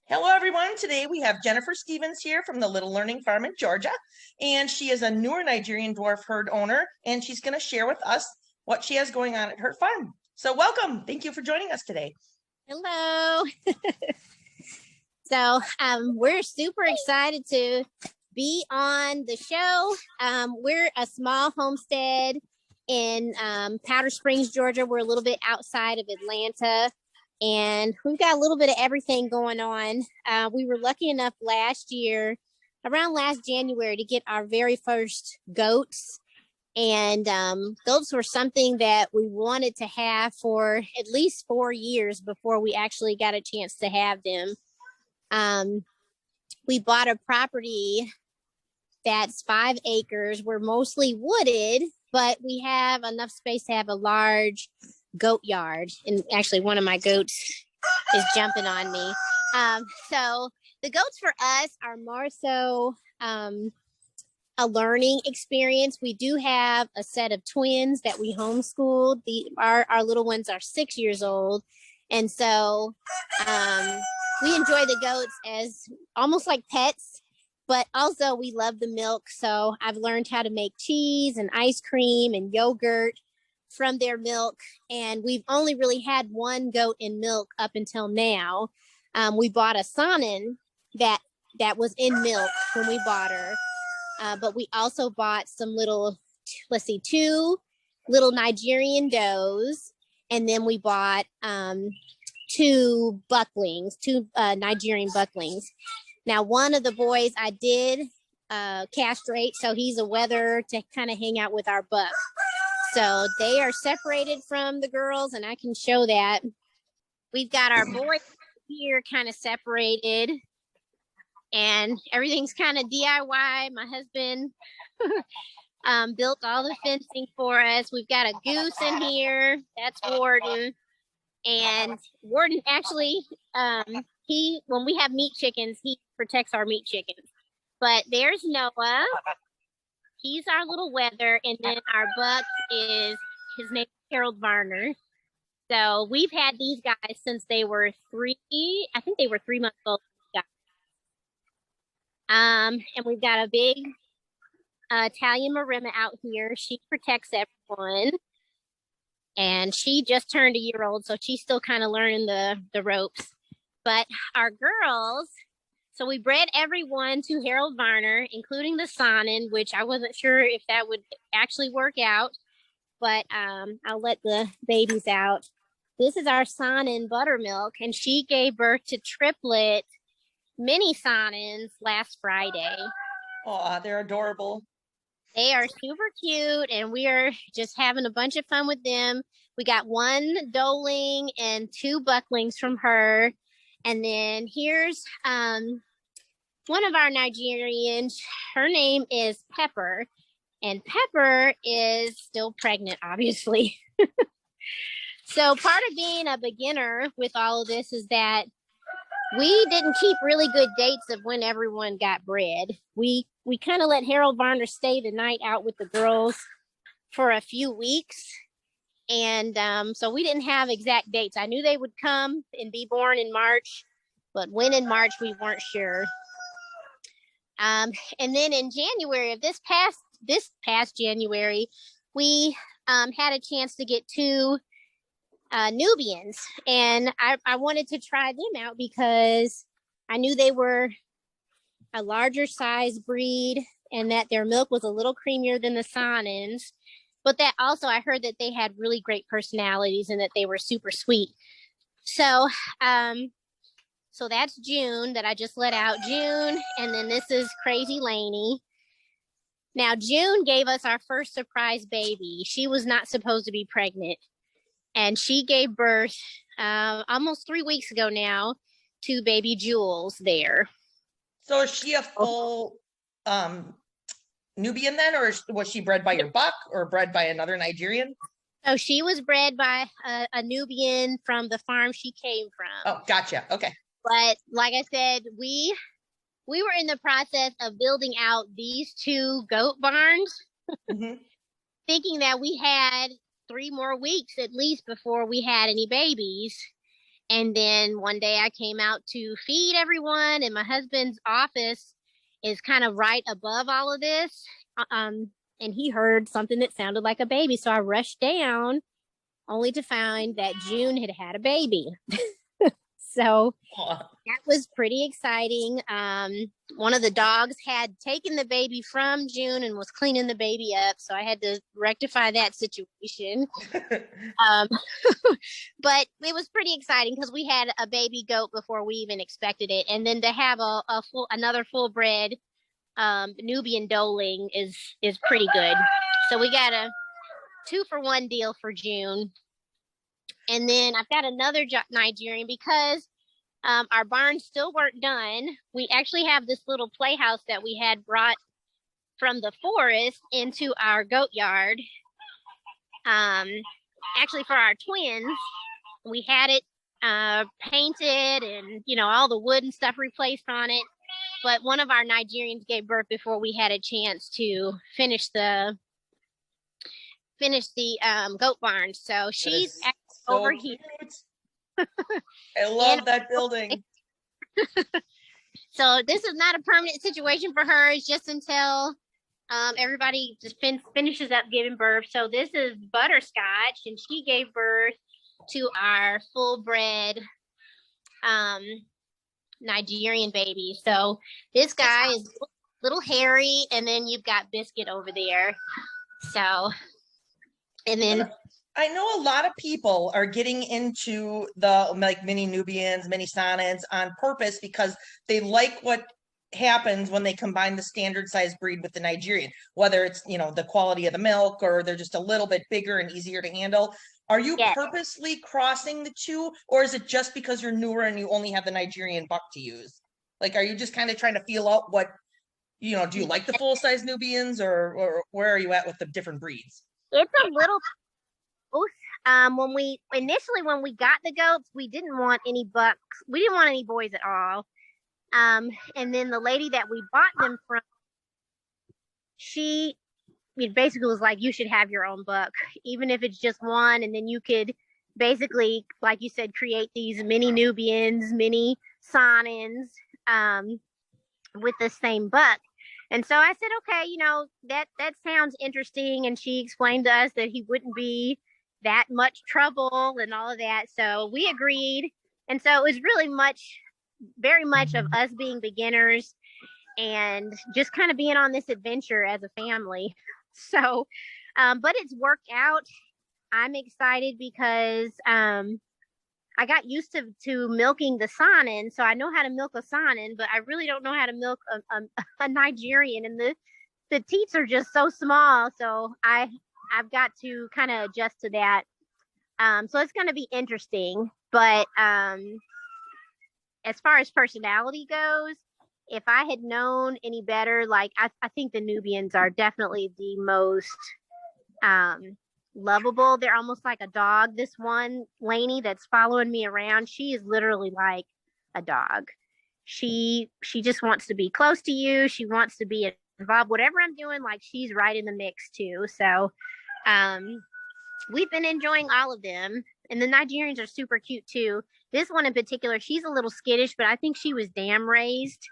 Hello, everyone. Today we have Jennifer Stevens here from the Little Learning Farm in Georgia, and she is a newer Nigerian dwarf herd owner, and she's going to share with us what she has going on at her farm. So, welcome. Thank you for joining us today. Hello. We're super excited to be on the show. We're a small homestead in Powder Springs, Georgia. We're a little bit outside of Atlanta, and we've got a little bit of everything going on. We were lucky enough around last January, to get our very first goats. And those were something that we wanted to have for at least 4 years before we actually got a chance to have them. We bought a property that's 5 acres. We're mostly wooded, but we have enough space to have a large goat yard. And actually, one of my goats is jumping on me. So the goats for us are more so a learning experience. We do have a set of twins that we homeschooled. Our little ones are 6 years old. And so we enjoy the goats as almost like pets, but also we love the milk. So I've learned how to make cheese and ice cream and yogurt from their milk. And we've only really had one goat in milk up until now. We bought a Saanen that was in milk when we bought her. But we also bought some two little Nigerian does. And then we bought two Nigerian bucklings. Now, one of the boys I did castrate, so he's a wether to kind of hang out with our buck. So they are separated from the girls, and I can show that. We've got our boys here kind of separated, and everything's kind of DIY. My husband built all the fencing for us. We've got a goose in here. That's Warden. And Warden actually, when we have meat chickens, he protects our meat chickens. But there's Noah. He's our little wether. And then our buck his name is Harold Varner. So we've had these guys since they were 3 months old. And we've got a big Italian Maremma out here. She protects everyone. And she just turned a year old, so she's still kind of learning the ropes. But our girls, so we bred everyone to Harold Varner, including the Saanen, which I wasn't sure if that would actually work out. But I'll let the babies out. This is our Saanen buttermilk, and she gave birth to triplet mini Saanens last Friday. Oh, they're adorable. They are super cute, and we are just having a bunch of fun with them. We got one doeling and 2 bucklings from her. And then here's one of our Nigerians. Her name is Pepper, and Pepper is still pregnant, obviously. So part of being a beginner with all of this is that we didn't keep really good dates of when everyone got bred. We kind of let Harold Varner stay the night out with the girls for a few weeks. And so we didn't have exact dates. I knew they would come and be born in March, but when in March, we weren't sure. And then in January of this past January, we had a chance to get 2 Nubians, and I wanted to try them out because I knew they were a larger size breed and that their milk was a little creamier than the Saanens, but that also I heard that they had really great personalities and that they were super sweet. So that's June that I just let out, June, and then this is Crazy Laney. Now, June gave us our first surprise baby. She was not supposed to be pregnant. And she gave birth almost 3 weeks ago now to baby Jules there. So is she a full Nubian then, or was she bred by your buck or bred by another Nigerian? So she was bred by a Nubian from the farm she came from. Oh, gotcha. Okay. But like I said, we were in the process of building out these 2 goat barns, thinking that we had 3 more weeks at least before we had any babies. And then one day I came out to feed everyone, and my husband's office is kind of right above all of this. And he heard something that sounded like a baby. So I rushed down only to find that June had had a baby. So that was pretty exciting. One of the dogs had taken the baby from June and was cleaning the baby up. So I had to rectify that situation. But it was pretty exciting because we had a baby goat before we even expected it. And then to have another full bred Nubian doeling is pretty good. So we got a 2-for-1 deal for June. And then I've got another Nigerian because our barns still weren't done. We actually have this little playhouse that we had brought from the forest into our goat yard. Actually, for our twins, we had it painted and, all the wood and stuff replaced on it. But one of our Nigerians gave birth before we had a chance to finish the goat barn. So she's over here. I love that building. So this is not a permanent situation for her. It's just until everybody just finishes up giving birth. So this is Butterscotch, and she gave birth to our full bred Nigerian baby. So this guy is little hairy, and then you've got Biscuit over there. So, and then I know a lot of people are getting into the mini Nubians, mini Saanens on purpose because they like what happens when they combine the standard size breed with the Nigerian, whether it's, the quality of the milk or they're just a little bit bigger and easier to handle. Are you purposely crossing the two, or is it just because you're newer and you only have the Nigerian buck to use? Like, are you just kind of trying to feel out what, do you like the full size Nubians or where are you at with the different breeds? It's a little when we got the goats, we didn't want any bucks. We didn't want any boys at all. And then the lady that we bought them from, she basically was like, you should have your own buck, even if it's just one. And then you could basically, like you said, create these mini Nubians, mini Saanens, with the same buck. And so I said, okay, that sounds interesting. And she explained to us that he wouldn't be that much trouble and all of that. So we agreed. And so it was really very much of us being beginners and just kind of being on this adventure as a family. So, but it's worked out. I'm excited because I got used to milking the Saanen. So I know how to milk a Saanen, but I really don't know how to milk a Nigerian. And the teats are just so small. So I've got to kind of adjust to that. So it's going to be interesting. But as far as personality goes, if I had known any better, like I think the Nubians are definitely the most lovable. They're almost like a dog. This one, Lainey, that's following me around, she is literally like a dog. She just wants to be close to you. She wants to be involved. Whatever I'm doing, like she's right in the mix too. So we've been enjoying all of them. And the Nigerians are super cute too. This one in particular, she's a little skittish, but I think she was dam raised.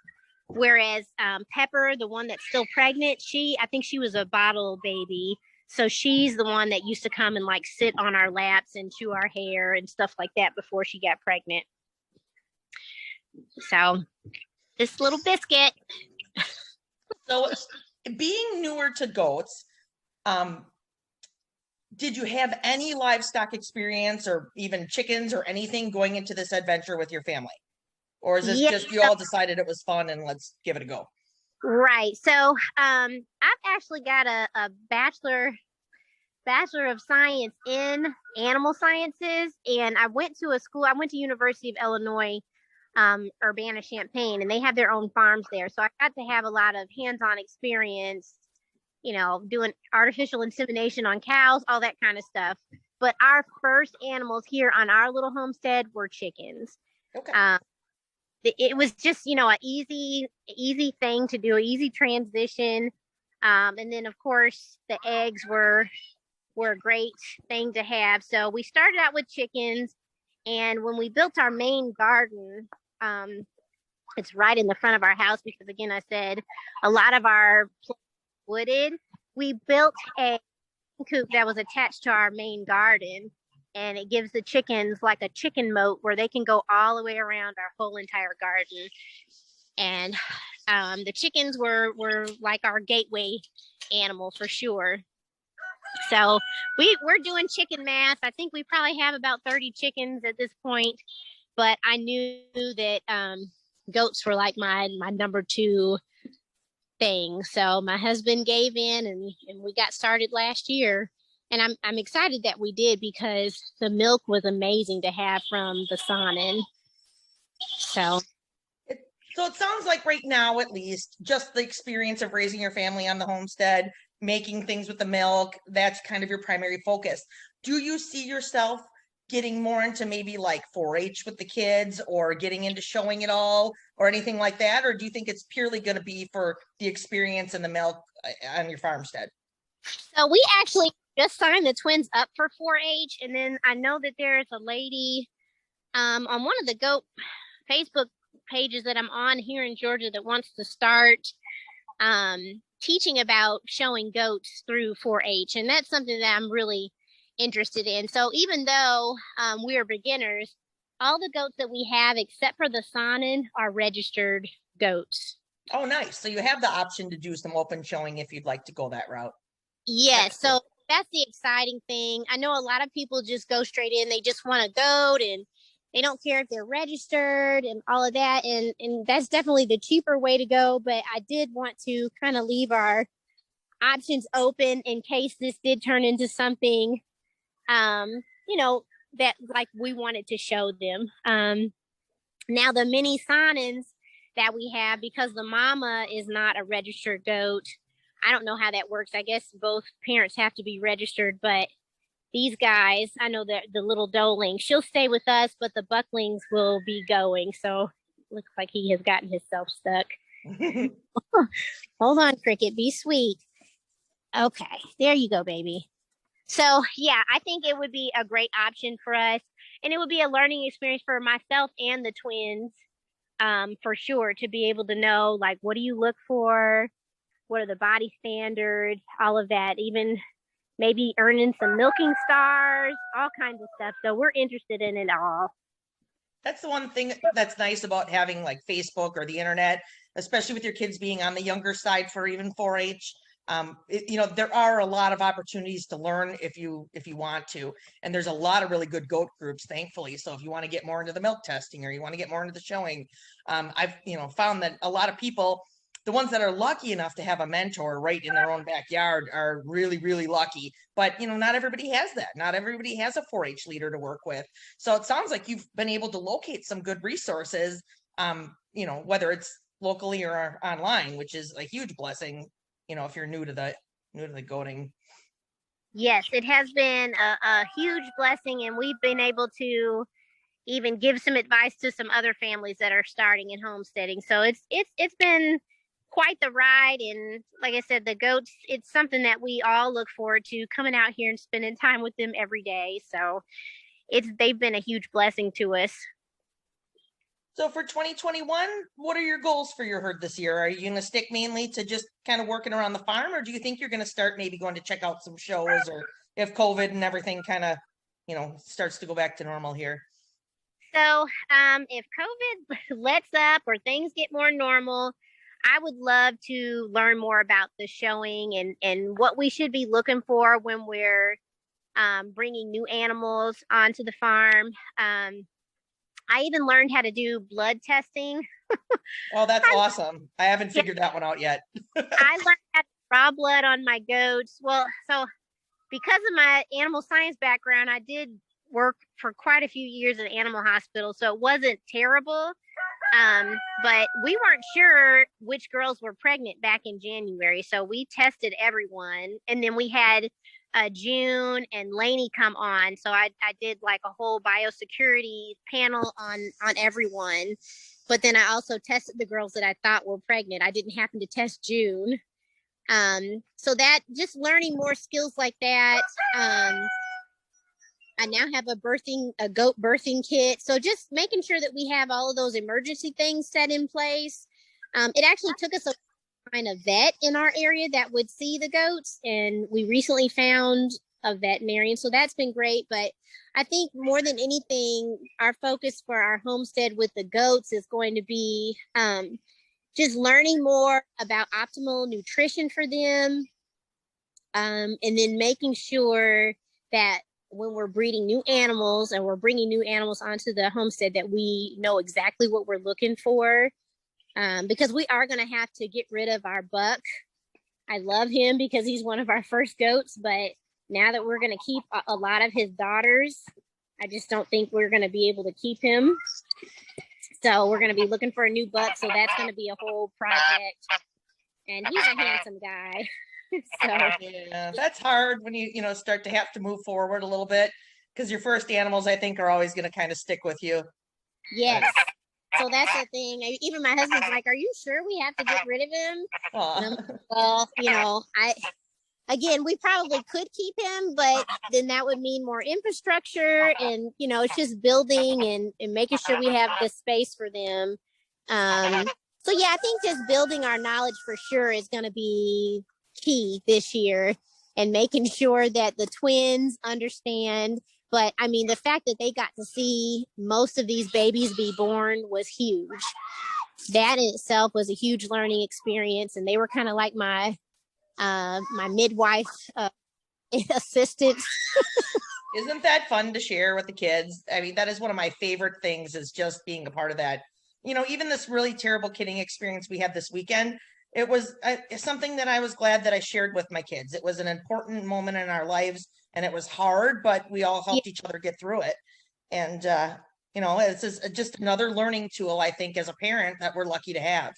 Whereas Pepper, the one that's still pregnant, I think she was a bottle baby. So she's the one that used to come and like sit on our laps and chew our hair and stuff like that before she got pregnant. So this little Biscuit. So being newer to goats, did you have any livestock experience or even chickens or anything going into this adventure with your family? Or is this just you all decided it was fun and let's give it a go? Right. So I've actually got a Bachelor of Science in Animal Sciences. And I went to University of Illinois, Urbana-Champaign, and they have their own farms there. So I got to have a lot of hands-on experience, doing artificial insemination on cows, all that kind of stuff. But our first animals here on our little homestead were chickens. Okay. It was just, an easy thing to do, easy transition. And then of course the eggs were a great thing to have. So we started out with chickens, And when we built our main garden, it's right in the front of our house because, again, I said a lot of our wooded. We built a coop that was attached to our main garden, and it gives the chickens like a chicken moat where they can go all the way around our whole entire garden. And the chickens were like our gateway animal for sure. So we're doing chicken math. I think we probably have about 30 chickens at this point, but I knew that goats were like my number two thing. So my husband gave in, and we got started last year. And I'm excited that we did because the milk was amazing to have from the Saanen. So it sounds like right now, at least, just the experience of raising your family on the homestead, making things with the milk, that's kind of your primary focus. Do you see yourself getting more into maybe like 4-H with the kids or getting into showing it all or anything like that? Or do you think it's purely going to be for the experience and the milk on your farmstead? So we actually just signed the twins up for 4-H. And then I know that there's a lady on one of the goat Facebook pages that I'm on here in Georgia that wants to start teaching about showing goats through 4-H. And that's something that I'm really interested in. So even though we are beginners, all the goats that we have, except for the Saanen, are registered goats. Oh, nice. So you have the option to do some open showing if you'd like to go that route. Yes. So that's the exciting thing. I know a lot of people just go straight in. They just want a goat and they don't care if they're registered and all of that. And that's definitely the cheaper way to go. But I did want to kind of leave our options open in case this did turn into something, that like we wanted to show them. Now the mini Saanens that we have, because the mama is not a registered goat, I don't know how that works. I guess both parents have to be registered, but these guys, I know that the little doeling, she'll stay with us, but the bucklings will be going. So looks like he has gotten himself stuck. Hold on, Cricket, be sweet. Okay, there you go, baby. So yeah, I think it would be a great option for us, and it would be a learning experience for myself and the twins, for sure, to be able to know, like, what do you look for? What are the body standards? All of that, even maybe earning some milking stars, all kinds of stuff. So we're interested in it all. That's the one thing that's nice about having like Facebook or the internet, especially with your kids being on the younger side for even 4-H. There are a lot of opportunities to learn if you want to, and there's a lot of really good goat groups, thankfully. So if you want to get more into the milk testing or you want to get more into the showing, I've found that a lot of people, the ones that are lucky enough to have a mentor right in their own backyard, are really, really lucky. But not everybody has that. Not everybody has a 4-H leader to work with. So it sounds like you've been able to locate some good resources, whether it's locally or online, which is a huge blessing. If you're new to the goating. Yes, it has been a huge blessing, and we've been able to even give some advice to some other families that are starting in homesteading. So it's been quite the ride. And like I said, the goats, it's something that we all look forward to, coming out here and spending time with them every day. So they've been a huge blessing to us. So for 2021, what are your goals for your herd this year? Are you going to stick mainly to just kind of working around the farm, or do you think you're going to start maybe going to check out some shows, or if COVID and everything kind of, starts to go back to normal here? So if COVID lets up or things get more normal, I would love to learn more about the showing and what we should be looking for when we're bringing new animals onto the farm. I even learned how to do blood testing. Oh, that's awesome. I haven't figured that one out yet. I learned how to draw blood on my goats. Well, so because of my animal science background, I did work for quite a few years in an animal hospital, so it wasn't terrible. But we weren't sure which girls were pregnant back in January, so we tested everyone. And then we had June and Lainey come on, so I did like a whole biosecurity panel on everyone. But then I also tested the girls that I thought were pregnant. I didn't happen to test June. So that, just learning more skills like that. I now have a goat birthing kit. So just making sure that we have all of those emergency things set in place. It actually took us a find a vet in our area that would see the goats, and we recently found a veterinarian, so that's been great. But I think more than anything, our focus for our homestead with the goats is going to be just learning more about optimal nutrition for them, and then making sure that when we're breeding new animals and we're bringing new animals onto the homestead, that we know exactly what we're looking for. Because we are going to have to get rid of our buck. I love him because he's one of our first goats, but now that we're going to keep a lot of his daughters, I just don't think we're going to be able to keep him. So we're going to be looking for a new buck. So that's going to be a whole project. And he's a handsome guy. So yeah, that's hard when you start to have to move forward a little bit, because your first animals, I think, are always going to kind of stick with you. Yes. So that's the thing. Even my husband's like, "Are you sure we have to get rid of him?" Well, we probably could keep him, but then that would mean more infrastructure, and it's just building and making sure we have the space for them. So yeah, I think just building our knowledge for sure is going to be key this year, and making sure that the twins understand. But I mean, the fact that they got to see most of these babies be born was huge. That in itself was a huge learning experience. And they were kind of like my midwife assistant. Isn't that fun to share with the kids? I mean, that is one of my favorite things, is just being a part of that. Even this really terrible kidding experience we had this weekend, it was something that I was glad that I shared with my kids. It was an important moment in our lives, and it was hard, but we all helped each other get through it. And, it's just another learning tool, I think, as a parent, that we're lucky to have.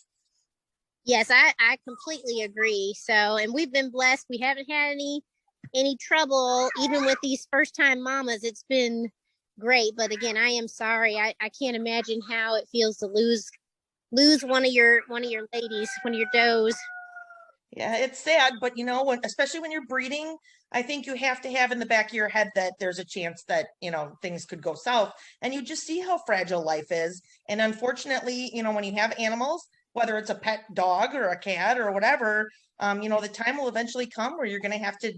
Yes, I completely agree. So, and we've been blessed. We haven't had any trouble, even with these first time mamas. It's been great. But again, I am sorry. I can't imagine how it feels to lose one of your ladies, one of your does. Yeah, it's sad, but especially when you're breeding, I think you have to have in the back of your head that there's a chance that, things could go south, and you just see how fragile life is. And unfortunately, when you have animals, whether it's a pet dog or a cat or whatever, the time will eventually come where you're going to have to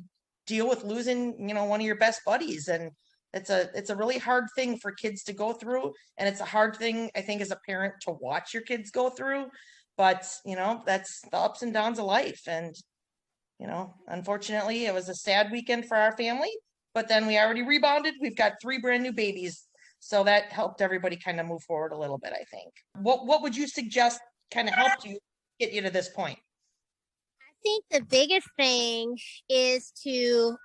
deal with losing, one of your best buddies. And it's a really hard thing for kids to go through. And it's a hard thing, I think, as a parent to watch your kids go through. But, that's the ups and downs of life. And, unfortunately, it was a sad weekend for our family, but then we already rebounded. We've got 3 brand new babies. So that helped everybody kind of move forward a little bit, I think. What would you suggest kind of helped you get you to this point? I think the biggest thing is to,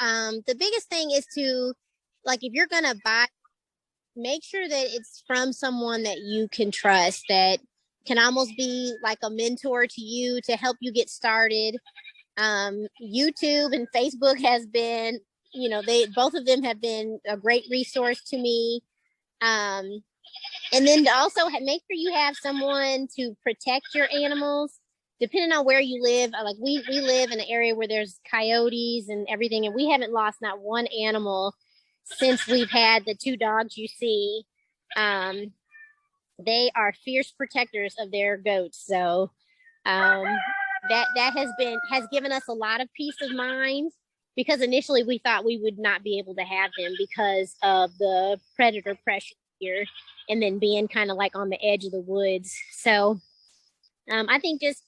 like, if you're going to buy, make sure that it's from someone that you can trust, that can almost be like a mentor to you to help you get started. YouTube and Facebook has been, both of them have been a great resource to me. And then to also make sure you have someone to protect your animals, depending on where you live. Like we live in an area where there's coyotes and everything, and we haven't lost not one animal since we've had the 2 dogs you see. They are fierce protectors of their goats. So that has given us a lot of peace of mind, because initially we thought we would not be able to have them because of the predator pressure here, and then being kind of like on the edge of the woods. So I think just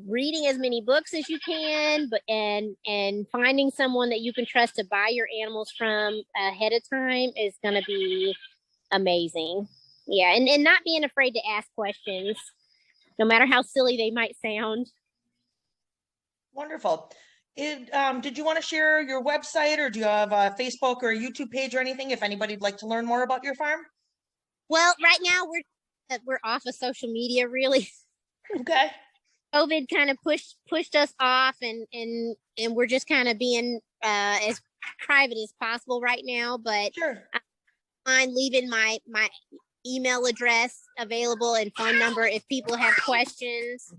reading as many books as you can, and finding someone that you can trust to buy your animals from ahead of time is going to be amazing. Yeah, and not being afraid to ask questions, no matter how silly they might sound. Wonderful. Did you want to share your website, or do you have a Facebook or a YouTube page or anything, if anybody'd like to learn more about your farm? Well, right now we're off of social media, really. Okay. COVID kind of pushed us off, and we're just kind of being as private as possible right now. But sure, I don't mind leaving my email address available and phone number if people have questions,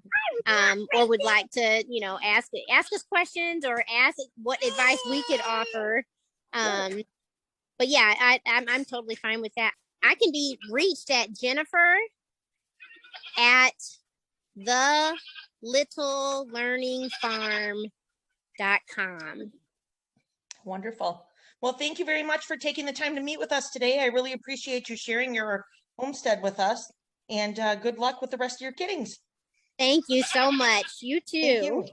or would like to, ask us questions, or ask what advice we could offer. but yeah, I'm totally fine with that. I can be reached at Jennifer at thelittlelearningfarm.com. Wonderful. Well, thank you very much for taking the time to meet with us today. I really appreciate you sharing your homestead with us, and good luck with the rest of your kiddings. Thank you so much. You too. Thank you.